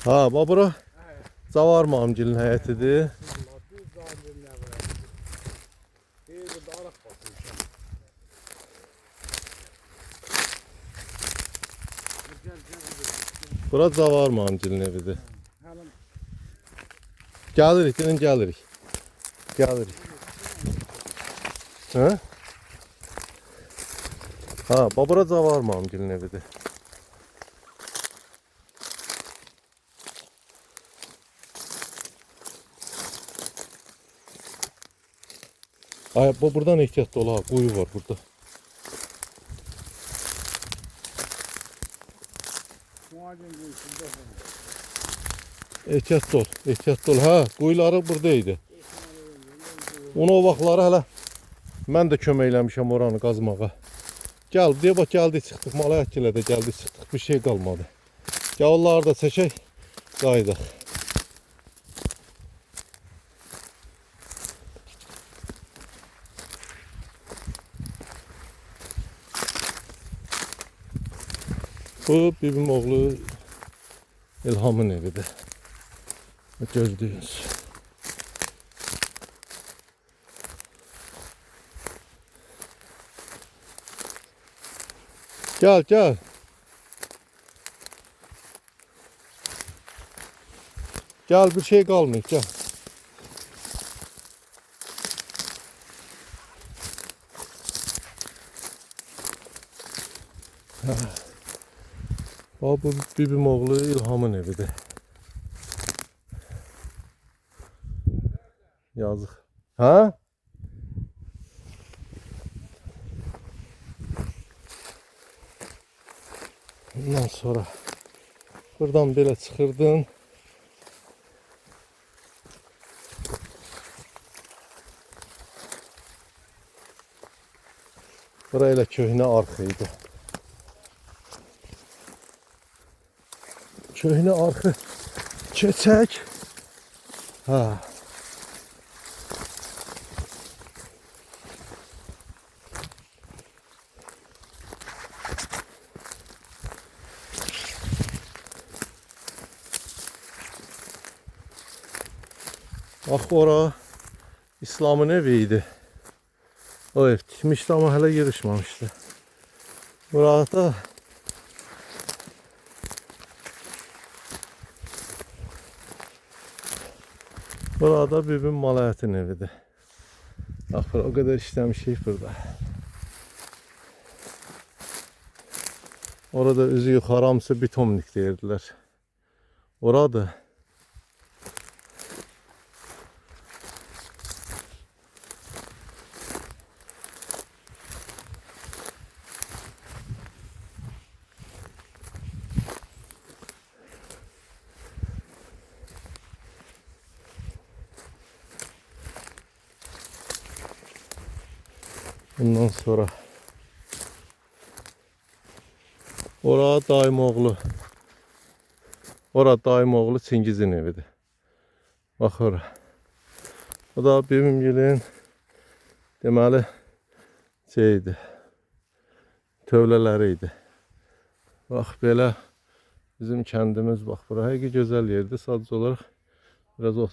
Ha, bura Cavar Mamgilin həyətidir. Bura Cavar Mamgilin evidir. Gəlirik, gəlin gəlirik. Gəlirik. Ha? Ha, bura Cavar Mamgilin evidir. Ay, buradan ehtiyatlı ol ha, quyu var burada. Ehtiyatlı ol, ehtiyatlı ol. Ha, quyuları buradaydı. Onu o vaxtları hələ mən də kömək eləmişəm oranı qazmağa. Gəl, deyə bax, gəldik çıxdıq, Malayat gilə də gəldik çıxdıq, bir şey qalmadı. Gəl, onları da çəkək, qaydaq. Bu bibim oğlu İlhamın evidir. Gördüyünüz. Gel gel. Gel, bir şey kalmıyor, gel. Bu bibim oğlu İlhamın evidir. Yazık. Ha? Ondan sonra buradan belə çıxırdın. Burayla köhnə arxıydı. Köhnə arxı keçək. Ha. Bax, ora İslamın eviydi. O ev tikmişdi ama hələ yığışmamışdı. Burada bibim Malayatın evidir. Bax, o kadar işləmişik burada. Orada üzü yuxarı hamısı bitomnik deyirdiler. Orada ondan sonra daim oğlu Çingizin evidir. Bax ora. O da bibimgilin deməli şeydi. Tövlələri idi. Bax belə bizim kəndimiz, bax bura həqiqi gözəl yerdir. Sadəcə olaraq biraz ot